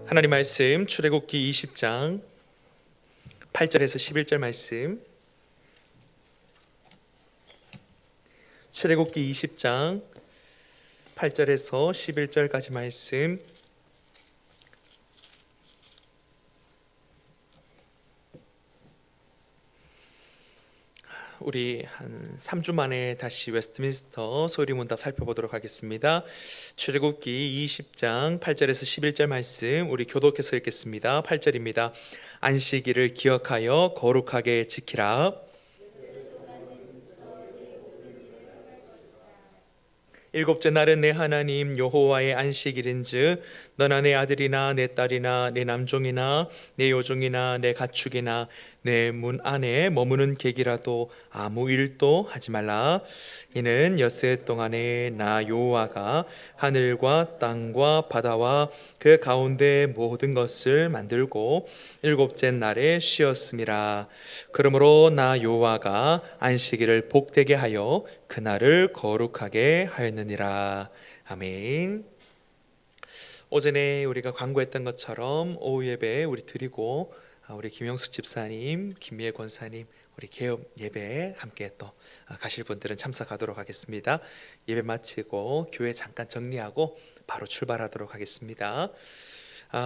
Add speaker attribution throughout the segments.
Speaker 1: 하나님 말씀 출애굽기 20장 8절에서 11절 말씀. 출애굽기 20장 8절에서 11절까지 말씀. 우리 한 3주 만에 다시 웨스트민스터 소리문답 살펴보도록 하겠습니다. 출애굽기 20장 8절에서 11절 말씀 우리 교독해서 읽겠습니다. 8절입니다. 안식일을 기억하여 거룩하게 지키라. 일곱째 날은 내 하나님 여호와의 안식일인즉 너나 내 아들이나 내 딸이나 내 남종이나 내 여종이나 내 가축이나 내 문 안에 머무는 객이라도 아무 일도 하지 말라. 이는 엿새 동안에 나 여호와가 하늘과 땅과 바다와 그 가운데 모든 것을 만들고 일곱째 날에 쉬었음이라. 그러므로 나 여호와가 안식일을 복되게 하여 그날을 거룩하게 하였느니라. 아멘. 오전에 우리가 광고했던 것처럼 오후 예배 우리 드리고 우리 김영숙 집사님, 김미애 권사님 우리 개업 예배 함께 또 가실 분들은 참석하도록 하겠습니다. 예배 마치고 교회 잠깐 정리하고 바로 출발하도록 하겠습니다.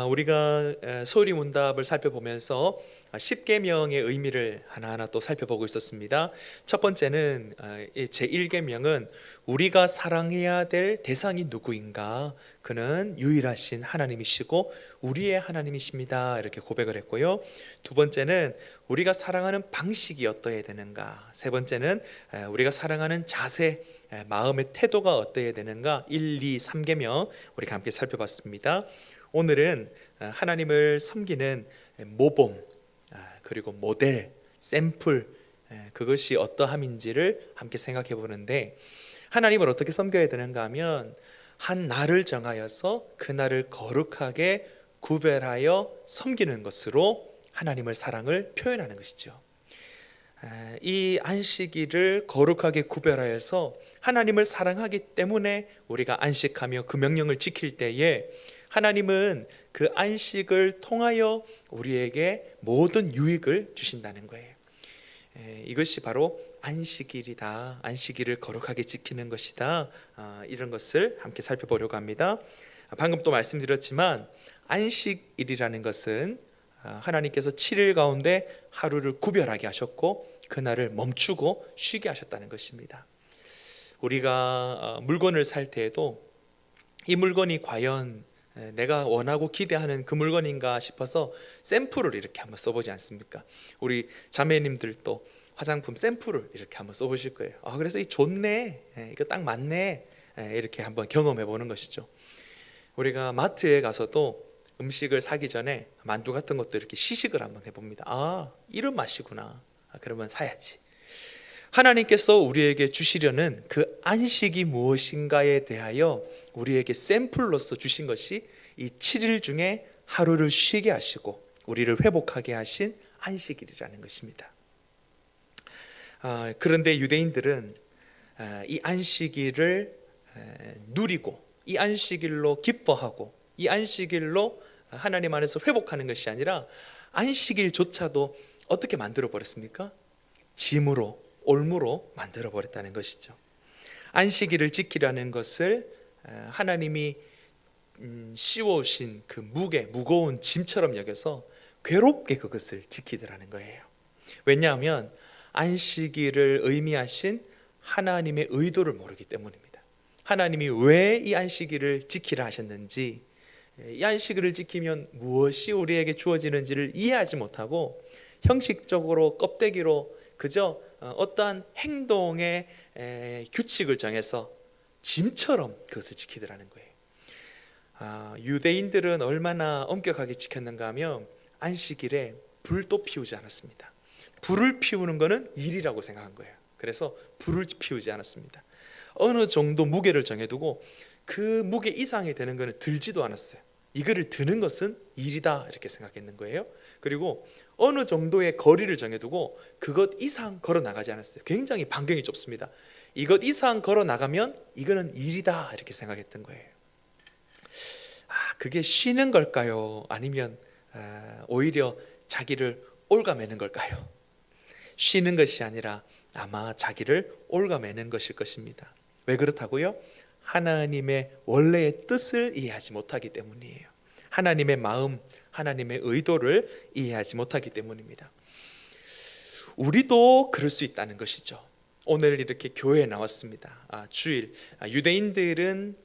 Speaker 1: 우리가 소리문답을 살펴보면서 10계명의 의미를 하나하나 또 살펴보고 있었습니다. 첫 번째는 제1계명은 우리가 사랑해야 될 대상이 누구인가? 그는 유일하신 하나님이시고 우리의 하나님이십니다. 이렇게 고백을 했고요. 두 번째는 우리가 사랑하는 방식이 어떠해야 되는가? 세 번째는 우리가 사랑하는 자세, 마음의 태도가 어떠해야 되는가? 1, 2, 3계명 우리가 함께 살펴봤습니다. 오늘은 하나님을 섬기는 모범 그리고 모델, 샘플 그것이 어떠함인지를 함께 생각해 보는데 하나님을 어떻게 섬겨야 되는가 하면 한 날을 정하여서 그 날을 거룩하게 구별하여 섬기는 것으로 하나님의 사랑을 표현하는 것이죠. 이 안식일을 거룩하게 구별하여서 하나님을 사랑하기 때문에 우리가 안식하며 그 명령을 지킬 때에 하나님은 그 안식을 통하여 우리에게 모든 유익을 주신다는 거예요. 이것이 바로 안식일이다. 안식일을 거룩하게 지키는 것이다. 이런 것을 함께 살펴보려고 합니다. 방금 또 말씀드렸지만 안식일이라는 것은 하나님께서 7일 가운데 하루를 구별하게 하셨고 그날을 멈추고 쉬게 하셨다는 것입니다. 우리가 물건을 살 때에도 이 물건이 과연 내가 원하고 기대하는 그 물건인가 싶어서 샘플을 이렇게 한번 써보지 않습니까? 우리 자매님들도 화장품 샘플을 이렇게 한번 써보실 거예요. 그래서 이 좋네, 이거 딱 맞네, 이렇게 한번 경험해 보는 것이죠. 우리가 마트에 가서도 음식을 사기 전에 만두 같은 것도 이렇게 시식을 한번 해봅니다. 이런 맛이구나. 그러면 사야지. 하나님께서 우리에게 주시려는 그 안식이 무엇인가에 대하여 우리에게 샘플로서 주신 것이 이 7일 중에 하루를 쉬게 하시고 우리를 회복하게 하신 안식일이라는 것입니다. 그런데 유대인들은 이 안식일을 누리고 이 안식일로 기뻐하고 이 안식일로 하나님 안에서 회복하는 것이 아니라 안식일조차도 어떻게 만들어 버렸습니까? 짐으로, 올무로 만들어 버렸다는 것이죠. 안식일을 지키라는 것을 하나님이 씌워오신 그 무거운 짐처럼 여겨서 괴롭게 그것을 지키더라는 거예요. 왜냐하면 안식일을 의미하신 하나님의 의도를 모르기 때문입니다. 하나님이 왜 이 안식일을 지키라 하셨는지, 이 안식일을 지키면 무엇이 우리에게 주어지는지를 이해하지 못하고 형식적으로 껍데기로 그저 어떠한 행동의 규칙을 정해서 짐처럼 그것을 지키더라는 거예요. 유대인들은 얼마나 엄격하게 지켰는가 하면 안식일에 불도 피우지 않았습니다. 불을 피우는 것은 일이라고 생각한 거예요. 그래서 불을 피우지 않았습니다. 어느 정도 무게를 정해두고 그 무게 이상이 되는 것은 들지도 않았어요. 이거를 드는 것은 일이다 이렇게 생각했는 거예요. 그리고 어느 정도의 거리를 정해두고 그것 이상 걸어 나가지 않았어요. 굉장히 반경이 좁습니다. 이것 이상 걸어 나가면 이거는 일이다 이렇게 생각했던 거예요. 그게 쉬는 걸까요? 아니면 오히려 자기를 올가매는 걸까요? 쉬는 것이 아니라 아마 자기를 올가매는 것일 것입니다. 왜 그렇다고요? 하나님의 원래의 뜻을 이해하지 못하기 때문이에요. 하나님의 마음, 하나님의 의도를 이해하지 못하기 때문입니다. 우리도 그럴 수 있다는 것이죠. 오늘 이렇게 교회에 나왔습니다. 주일, 유대인들은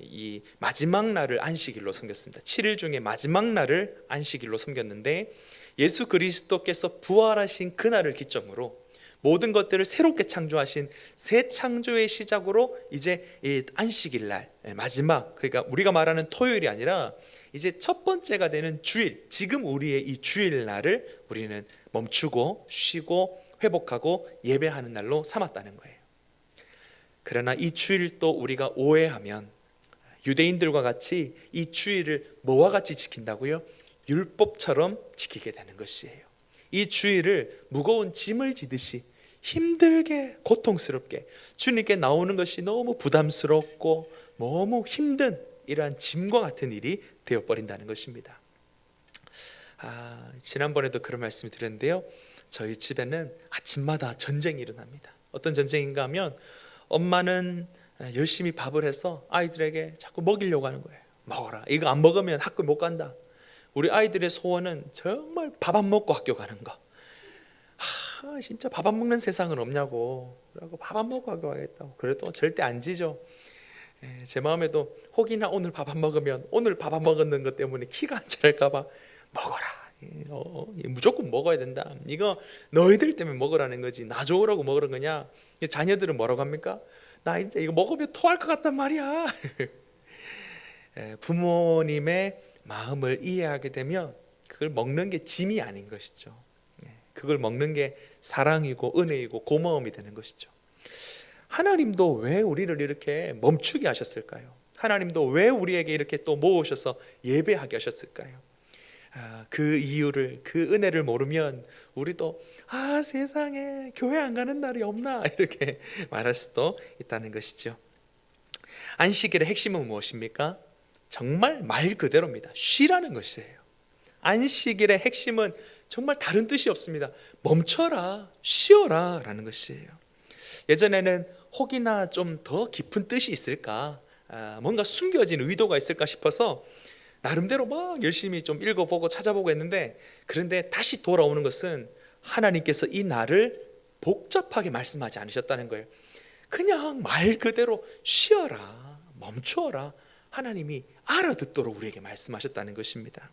Speaker 1: 이 마지막 날을 안식일로 섬겼습니다. 7일 중에 마지막 날을 안식일로 섬겼는데, 예수 그리스도께서 부활하신 그날을 기점으로 모든 것들을 새롭게 창조하신 새 창조의 시작으로 이제 이 안식일 날, 마지막, 그러니까 우리가 말하는 토요일이 아니라 이제 첫 번째가 되는 주일, 지금 우리의 이 주일 날을 우리는 멈추고 쉬고 회복하고 예배하는 날로 삼았다는 거예요. 그러나 이 주일도 우리가 오해하면 유대인들과 같이 이 주일을 뭐와 같이 지킨다고요? 율법처럼 지키게 되는 것이에요. 이 주일을 무거운 짐을 지듯이 힘들게 고통스럽게 주님께 나오는 것이 너무 부담스럽고 너무 힘든 이러한 짐과 같은 일이 되어버린다는 것입니다. 지난번에도 그런 말씀을 드렸는데요, 저희 집에는 아침마다 전쟁이 일어납니다. 어떤 전쟁인가 하면 엄마는 열심히 밥을 해서 아이들에게 자꾸 먹이려고 하는 거예요. 먹어라, 이거 안 먹으면 학교 못 간다. 우리 아이들의 소원은 정말 밥 안 먹고 학교 가는 거. 진짜 밥 안 먹는 세상은 없냐고. 그러고 밥 안 먹고 학교 가겠다고. 그래도 절대 안 지죠. 제 마음에도 혹이나 오늘 밥 안 먹으면 오늘 밥 안 먹었는 것 때문에 키가 안 자랄까 봐 먹어라. 무조건 먹어야 된다. 이거 너희들 때문에 먹으라는 거지 나 좋으라고 먹으는 거냐. 자녀들은 뭐라고 합니까? 나 이제 이거 먹으면 토할 것 같단 말이야. 부모님의 마음을 이해하게 되면 그걸 먹는 게 짐이 아닌 것이죠. 그걸 먹는 게 사랑이고 은혜이고 고마움이 되는 것이죠. 하나님도 왜 우리를 이렇게 멈추게 하셨을까요? 하나님도 왜 우리에게 이렇게 또 모으셔서 예배하게 하셨을까요? 그 이유를, 그 은혜를 모르면 우리도 세상에 교회 안 가는 날이 없나 이렇게 말할 수도 있다는 것이죠. 안식일의 핵심은 무엇입니까? 정말 말 그대로입니다. 쉬라는 것이에요. 안식일의 핵심은 정말 다른 뜻이 없습니다. 멈춰라, 쉬어라 라는 것이에요. 예전에는 혹이나 좀 더 깊은 뜻이 있을까, 뭔가 숨겨진 의도가 있을까 싶어서 나름대로 막 열심히 좀 읽어보고 찾아보고 했는데, 그런데 다시 돌아오는 것은 하나님께서 이 날을 복잡하게 말씀하지 않으셨다는 거예요. 그냥 말 그대로 쉬어라, 멈추어라, 하나님이 알아듣도록 우리에게 말씀하셨다는 것입니다.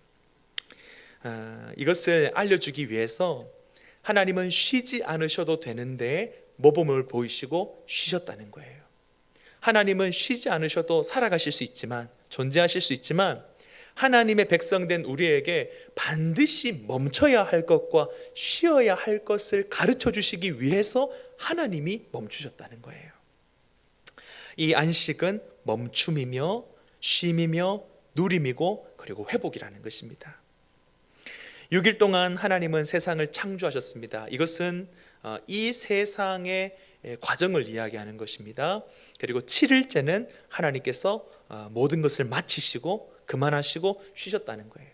Speaker 1: 이것을 알려주기 위해서 하나님은 쉬지 않으셔도 되는데 모범을 보이시고 쉬셨다는 거예요. 하나님은 쉬지 않으셔도 살아가실 수 있지만, 존재하실 수 있지만, 하나님의 백성된 우리에게 반드시 멈춰야 할 것과 쉬어야 할 것을 가르쳐 주시기 위해서 하나님이 멈추셨다는 거예요. 이 안식은 멈춤이며 쉼이며 누림이고 그리고 회복이라는 것입니다. 6일 동안 하나님은 세상을 창조하셨습니다. 이것은 이 세상의 과정을 이야기하는 것입니다. 그리고 7일째는 하나님께서 모든 것을 마치시고 그만하시고 쉬셨다는 거예요.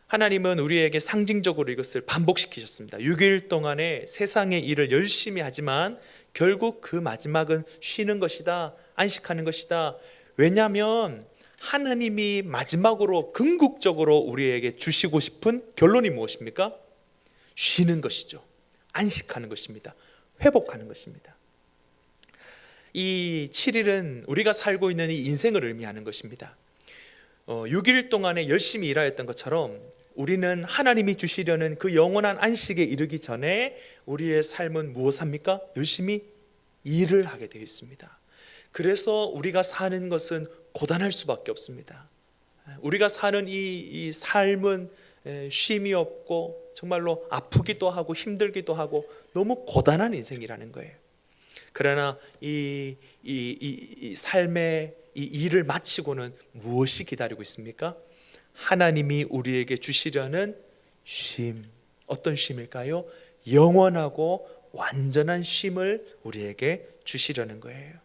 Speaker 1: 하나님은 우리에게 상징적으로 이것을 반복시키셨습니다. 6일 동안의 세상의 일을 열심히 하지만 결국 그 마지막은 쉬는 것이다, 안식하는 것이다. 왜냐하면 하나님이 마지막으로 궁극적으로 우리에게 주시고 싶은 결론이 무엇입니까? 쉬는 것이죠. 안식하는 것입니다. 회복하는 것입니다. 이 7일은 우리가 살고 있는 이 인생을 의미하는 것입니다. 6일 동안에 열심히 일하였던 것처럼 우리는 하나님이 주시려는 그 영원한 안식에 이르기 전에 우리의 삶은 무엇합니까? 열심히 일을 하게 되어 있습니다. 그래서 우리가 사는 것은 고단할 수밖에 없습니다. 우리가 사는 이 삶은 쉼이 없고 정말로 아프기도 하고 힘들기도 하고 너무 고단한 인생이라는 거예요. 그러나 이 삶의 이 일을 마치고는 무엇이 기다리고 있습니까? 하나님이 우리에게 주시려는 쉼. 어떤 쉼일까요? 영원하고 완전한 쉼을 우리에게 주시려는 거예요.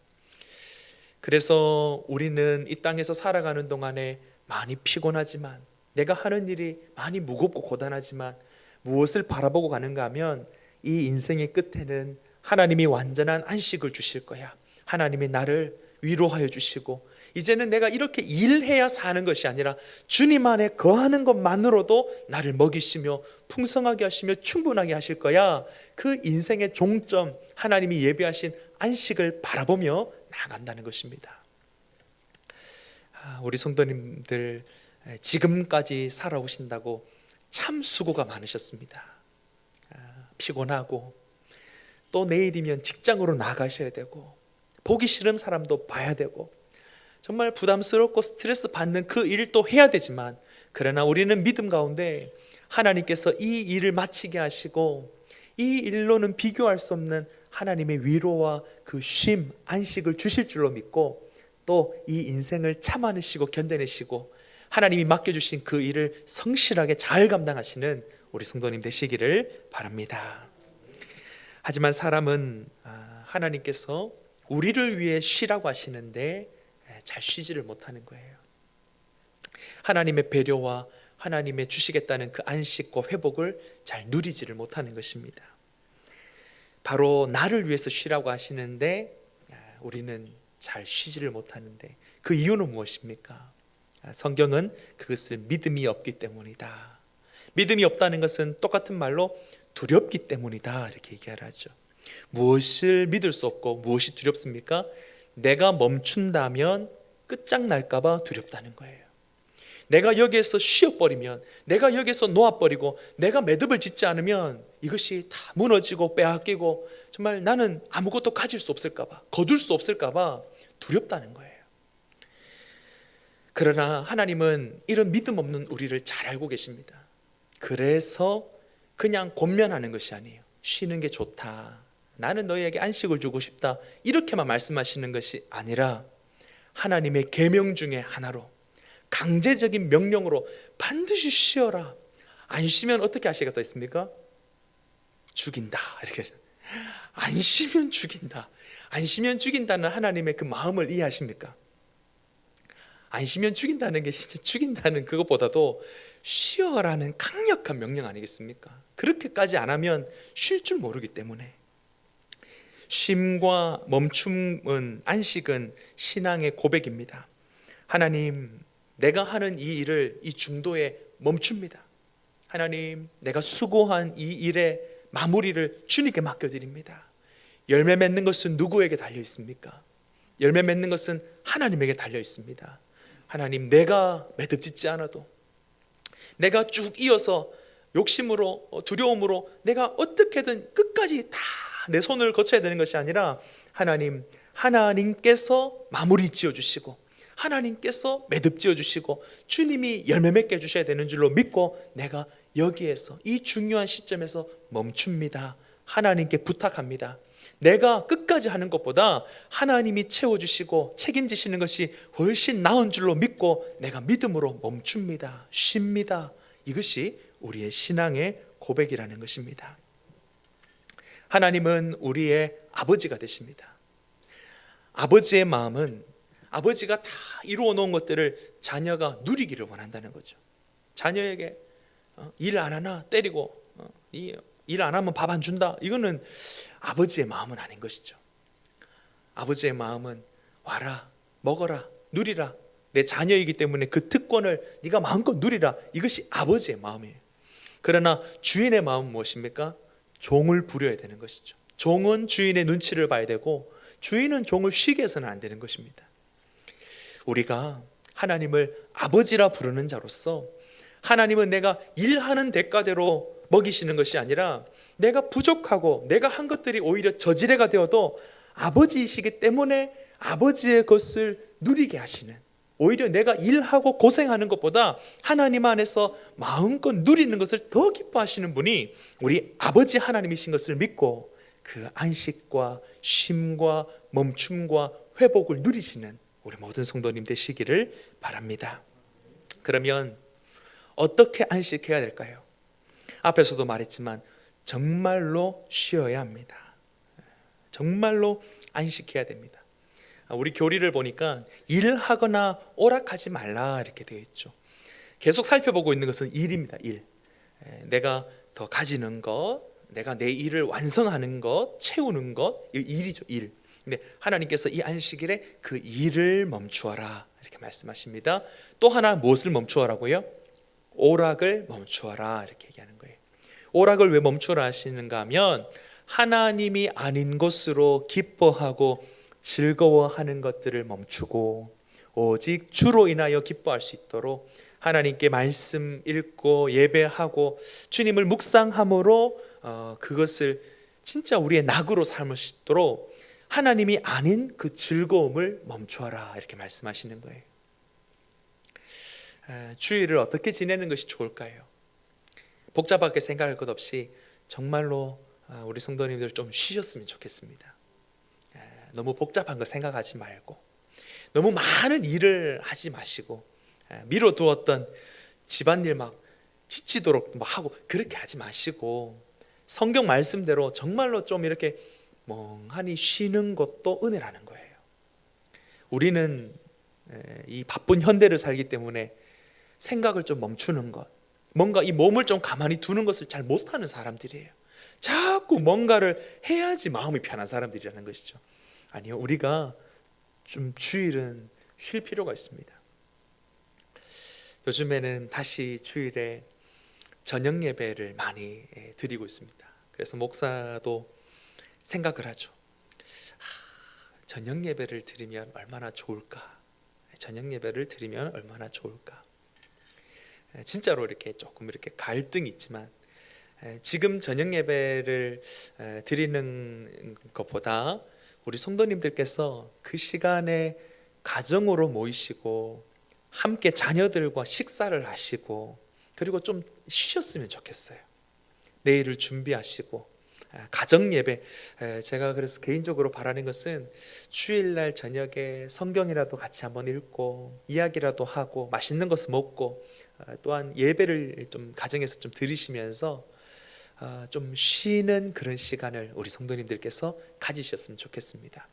Speaker 1: 그래서 우리는 이 땅에서 살아가는 동안에 많이 피곤하지만, 내가 하는 일이 많이 무겁고 고단하지만 무엇을 바라보고 가는가 하면 이 인생의 끝에는 하나님이 완전한 안식을 주실 거야. 하나님이 나를 위로하여 주시고, 이제는 내가 이렇게 일해야 사는 것이 아니라 주님 안에 거하는 것만으로도 나를 먹이시며 풍성하게 하시며 충분하게 하실 거야. 그 인생의 종점, 하나님이 예비하신 안식을 바라보며 나아간다는 것입니다. 우리 성도님들 지금까지 살아오신다고 참 수고가 많으셨습니다. 피곤하고, 또 내일이면 직장으로 나가셔야 되고, 보기 싫은 사람도 봐야 되고, 정말 부담스럽고 스트레스 받는 그 일도 해야 되지만, 그러나 우리는 믿음 가운데 하나님께서 이 일을 마치게 하시고 이 일로는 비교할 수 없는 하나님의 위로와 그 쉼, 안식을 주실 줄로 믿고, 또 이 인생을 참아내시고 견뎌내시고 하나님이 맡겨주신 그 일을 성실하게 잘 감당하시는 우리 성도님 되시기를 바랍니다. 하지만 사람은 하나님께서 우리를 위해 쉬라고 하시는데 잘 쉬지를 못하는 거예요. 하나님의 배려와 하나님의 주시겠다는 그 안식과 회복을 잘 누리지를 못하는 것입니다. 바로 나를 위해서 쉬라고 하시는데 우리는 잘 쉬지를 못하는데, 그 이유는 무엇입니까? 성경은 그것을 믿음이 없기 때문이다. 믿음이 없다는 것은 똑같은 말로 두렵기 때문이다, 이렇게 얘기하죠. 무엇을 믿을 수 없고 무엇이 두렵습니까? 내가 멈춘다면 끝장날까 봐 두렵다는 거예요. 내가 여기에서 쉬어버리면, 내가 여기에서 놓아버리고 내가 매듭을 짓지 않으면 이것이 다 무너지고 빼앗기고 정말 나는 아무것도 가질 수 없을까 봐, 거둘 수 없을까 봐 두렵다는 거예요. 그러나 하나님은 이런 믿음 없는 우리를 잘 알고 계십니다. 그래서 그냥 권면하는 것이 아니에요. 쉬는 게 좋다, 나는 너희에게 안식을 주고 싶다, 이렇게만 말씀하시는 것이 아니라 하나님의 계명 중에 하나로, 강제적인 명령으로 반드시 쉬어라. 안 쉬면 어떻게 하시겠다 했습니까? 죽인다, 이렇게. 안 쉬면 죽인다. 안 쉬면 죽인다는 하나님의 그 마음을 이해하십니까? 안 쉬면 죽인다는 게 진짜 죽인다는 그것보다도 쉬어라는 강력한 명령 아니겠습니까? 그렇게까지 안 하면 쉴 줄 모르기 때문에. 쉼과 멈춤은, 안식은 신앙의 고백입니다. 하나님, 내가 하는 이 일을 이 중도에 멈춥니다. 하나님, 내가 수고한 이 일의 마무리를 주님께 맡겨드립니다. 열매 맺는 것은 누구에게 달려 있습니까? 열매 맺는 것은 하나님에게 달려 있습니다. 하나님, 내가 매듭 짓지 않아도, 내가 쭉 이어서 욕심으로 두려움으로 내가 어떻게든 끝까지 다 내 손을 거쳐야 되는 것이 아니라, 하나님, 하나님께서 마무리 지어주시고 하나님께서 매듭 지어주시고 주님이 열매 맺게 해주셔야 되는 줄로 믿고 내가 여기에서 이 중요한 시점에서 멈춥니다. 하나님께 부탁합니다. 내가 끝까지 하는 것보다 하나님이 채워주시고 책임지시는 것이 훨씬 나은 줄로 믿고 내가 믿음으로 멈춥니다. 쉽니다. 이것이 우리의 신앙의 고백이라는 것입니다. 하나님은 우리의 아버지가 되십니다. 아버지의 마음은 아버지가 다 이루어 놓은 것들을 자녀가 누리기를 원한다는 거죠. 자녀에게 일 안 하나 때리고 일 안 하면 밥 안 준다, 이거는 아버지의 마음은 아닌 것이죠. 아버지의 마음은 와라, 먹어라, 누리라, 내 자녀이기 때문에 그 특권을 네가 마음껏 누리라, 이것이 아버지의 마음이에요. 그러나 주인의 마음은 무엇입니까? 종을 부려야 되는 것이죠. 종은 주인의 눈치를 봐야 되고 주인은 종을 쉬게 해서는 안 되는 것입니다. 우리가 하나님을 아버지라 부르는 자로서, 하나님은 내가 일하는 대가대로 먹이시는 것이 아니라 내가 부족하고 내가 한 것들이 오히려 저지레가 되어도 아버지이시기 때문에 아버지의 것을 누리게 하시는, 오히려 내가 일하고 고생하는 것보다 하나님 안에서 마음껏 누리는 것을 더 기뻐하시는 분이 우리 아버지 하나님이신 것을 믿고 그 안식과 쉼과 멈춤과 회복을 누리시는 우리 모든 성도님 되시기를 바랍니다. 그러면 어떻게 안식해야 될까요? 앞에서도 말했지만 정말로 쉬어야 합니다. 정말로 안식해야 됩니다. 우리 교리를 보니까 일하거나 오락하지 말라 이렇게 되어 있죠. 계속 살펴보고 있는 것은 일입니다. 일. 내가 더 가지는 것, 내가 내 일을 완성하는 것, 채우는 것, 이 일이죠. 일. 근데 하나님께서 이 안식일에 그 일을 멈추어라 이렇게 말씀하십니다. 또 하나 무엇을 멈추어라고요? 오락을 멈추어라 이렇게 얘기하는 거예요. 오락을 왜 멈추어라 하시는가 하면 하나님이 아닌 것으로 기뻐하고 즐거워하는 것들을 멈추고 오직 주로 인하여 기뻐할 수 있도록 하나님께 말씀 읽고 예배하고 주님을 묵상함으로 그것을 진짜 우리의 낙으로 삼을 수 있도록 하나님이 아닌 그 즐거움을 멈추어라 이렇게 말씀하시는 거예요. 주일을 어떻게 지내는 것이 좋을까요? 복잡하게 생각할 것 없이 정말로 우리 성도님들 좀 쉬셨으면 좋겠습니다. 너무 복잡한 거 생각하지 말고 너무 많은 일을 하지 마시고 미뤄두었던 집안일 막 지치도록 막 하고 그렇게 하지 마시고 성경 말씀대로 정말로 좀 이렇게 멍하니 쉬는 것도 은혜라는 거예요. 우리는 이 바쁜 현대를 살기 때문에 생각을 좀 멈추는 것, 뭔가 이 몸을 좀 가만히 두는 것을 잘 못하는 사람들이에요. 자꾸 뭔가를 해야지 마음이 편한 사람들이라는 것이죠. 아니요, 우리가 좀 주일은 쉴 필요가 있습니다. 요즘에는 다시 주일에 저녁 예배를 많이 드리고 있습니다. 그래서 목사도 생각을 하죠. 저녁 예배를 드리면 얼마나 좋을까? 저녁 예배를 드리면 얼마나 좋을까? 진짜로 이렇게 조금 이렇게 갈등이 있지만 지금 저녁 예배를 드리는 것보다 우리 성도님들께서 그 시간에 가정으로 모이시고 함께 자녀들과 식사를 하시고 그리고 좀 쉬셨으면 좋겠어요. 내일을 준비하시고 가정 예배, 제가 그래서 개인적으로 바라는 것은 주일날 저녁에 성경이라도 같이 한번 읽고 이야기라도 하고 맛있는 것을 먹고 또한 예배를 좀 가정에서 좀 드리시면서 좀 쉬는 그런 시간을 우리 성도님들께서 가지셨으면 좋겠습니다.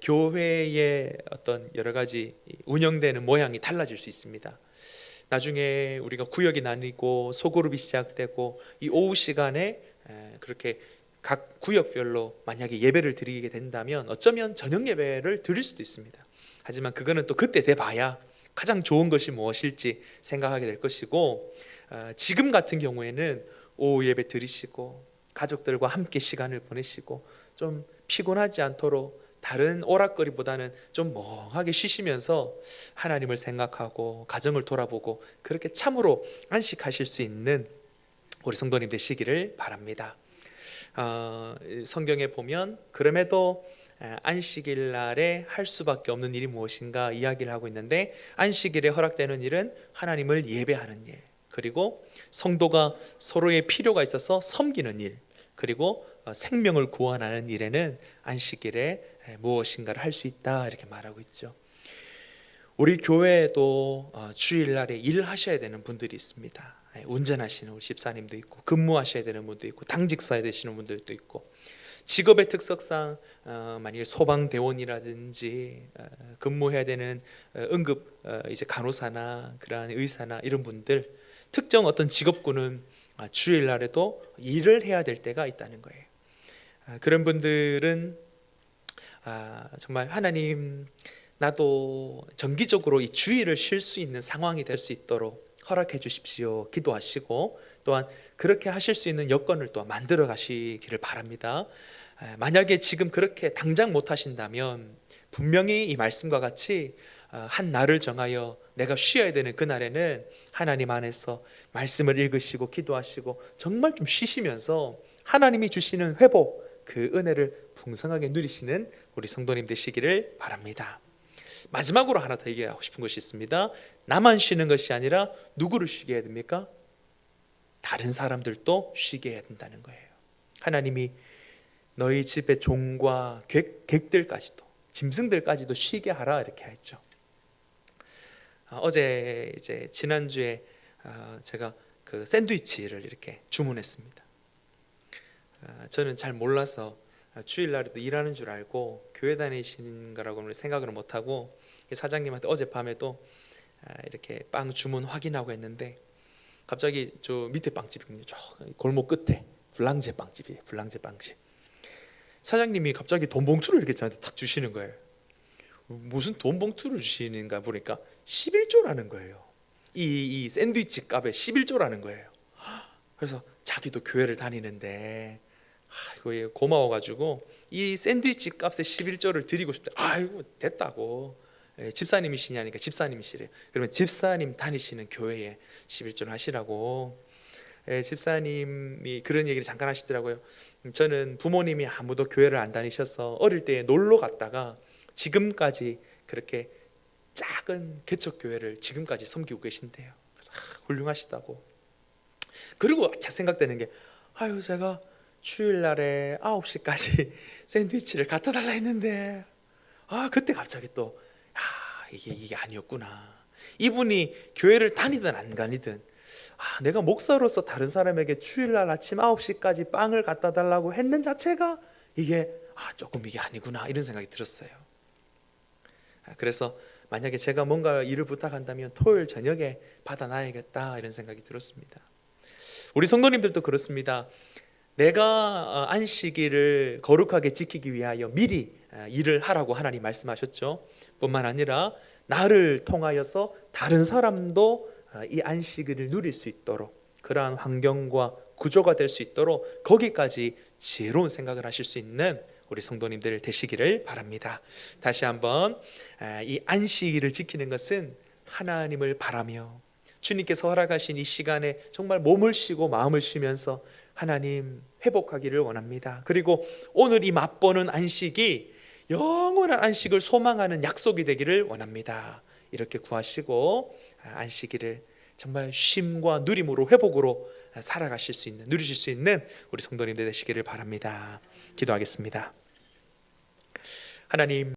Speaker 1: 교회의 어떤 여러 가지 운영되는 모양이 달라질 수 있습니다. 나중에 우리가 구역이 나뉘고 소그룹이 시작되고 이 오후 시간에 그렇게 각 구역별로 만약에 예배를 드리게 된다면 어쩌면 저녁 예배를 드릴 수도 있습니다. 하지만 그거는 또 그때 돼 봐야 가장 좋은 것이 무엇일지 생각하게 될 것이고 지금 같은 경우에는 오후 예배 드리시고 가족들과 함께 시간을 보내시고 좀 피곤하지 않도록 다른 오락거리보다는 좀 멍하게 쉬시면서 하나님을 생각하고 가정을 돌아보고 그렇게 참으로 안식하실 수 있는 우리 성도님 되시기를 바랍니다. 성경에 보면 그럼에도 안식일 날에 할 수밖에 없는 일이 무엇인가 이야기를 하고 있는데 안식일에 허락되는 일은 하나님을 예배하는 일, 그리고 성도가 서로의 필요가 있어서 섬기는 일, 그리고 생명을 구원하는 일에는 안식일에 무엇인가를 할 수 있다 이렇게 말하고 있죠. 우리 교회에도 주일날에 일하셔야 되는 분들이 있습니다. 운전하시는 우리 집사님도 있고 근무하셔야 되는 분도 있고 당직사에 되시는 분들도 있고 직업의 특성상 만약에 소방대원이라든지 근무해야 되는 응급 이제 간호사나 그러한 의사나 이런 분들 특정 어떤 직업군은 주일날에도 일을 해야 될 때가 있다는 거예요. 그런 분들은 정말 하나님 나도 정기적으로 이 주일을 쉴 수 있는 상황이 될 수 있도록 허락해 주십시오 기도하시고 또한 그렇게 하실 수 있는 여건을 또 만들어 가시기를 바랍니다. 만약에 지금 그렇게 당장 못 하신다면 분명히 이 말씀과 같이 한 날을 정하여 내가 쉬어야 되는 그 날에는 하나님 안에서 말씀을 읽으시고 기도하시고 정말 좀 쉬시면서 하나님이 주시는 회복 그 은혜를 풍성하게 누리시는 우리 성도님 되시기를 바랍니다. 마지막으로 하나 더 얘기하고 싶은 것이 있습니다. 나만 쉬는 것이 아니라 누구를 쉬게 해야 됩니까? 다른 사람들도 쉬게 해야 된다는 거예요. 하나님이 너희 집의 종과 객들까지도 짐승들까지도 쉬게 하라 이렇게 했죠. 어제 이제 지난주에 제가 그 샌드위치를 이렇게 주문했습니다. 저는 잘 몰라서 주일날에도 일하는 줄 알고 교회 다니시는 거라고는 생각을 못하고 사장님한테 어젯밤에도 이렇게 빵 주문 확인하고 했는데 갑자기 저 밑에 빵집이거든요. 저 골목 끝에 불랑제 빵집이에요. 불랑제 빵집. 사장님이 갑자기 돈 봉투를 이렇게 저한테 탁 주시는 거예요. 무슨 돈 봉투를 주시는가 보니까 11조라는 거예요. 이 샌드위치 값에 11조라는 거예요. 그래서 자기도 교회를 다니는데 아이고 고마워가지고 이 샌드위치 값에 11조를 드리고 싶다. 아이고 됐다고. 집사님이시냐니까 집사님이시래요. 그러면 집사님 다니시는 교회에 11조를 하시라고. 집사님이 그런 얘기를 잠깐 하시더라고요. 저는 부모님이 아무도 교회를 안 다니셔서 어릴 때 놀러 갔다가 지금까지 그렇게 작은 개척교회를 지금까지 섬기고 계신대요. 그래서 훌륭하시다고. 그리고 자 생각되는 게 아유 제가 주일날에 9시까지 샌드위치를 갖다 달라 했는데 그때 갑자기 또 이게 아니었구나. 이분이 교회를 다니든 안 다니든 내가 목사로서 다른 사람에게 주일날 아침 9시까지 빵을 갖다 달라고 했는 자체가 이게 조금 이게 아니구나 이런 생각이 들었어요. 그래서 만약에 제가 뭔가 일을 부탁한다면 토요일 저녁에 받아놔야겠다 이런 생각이 들었습니다. 우리 성도님들도 그렇습니다. 내가 안식일을 거룩하게 지키기 위하여 미리 일을 하라고 하나님 말씀하셨죠. 뿐만 아니라 나를 통하여서 다른 사람도 이 안식일을 누릴 수 있도록 그러한 환경과 구조가 될 수 있도록 거기까지 지혜로운 생각을 하실 수 있는 우리 성도님들 되시기를 바랍니다. 다시 한번 이 안식일을 지키는 것은 하나님을 바라며 주님께서 허락하신 이 시간에 정말 몸을 쉬고 마음을 쉬면서 하나님 회복하기를 원합니다. 그리고 오늘 이 맛보는 안식이 영원한 안식을 소망하는 약속이 되기를 원합니다. 이렇게 구하시고 안식일을 정말 쉼과 누림으로 회복으로 살아가실 수 있는 누리실 수 있는 우리 성도님들 되시기를 바랍니다. 기도하겠습니다. 하나님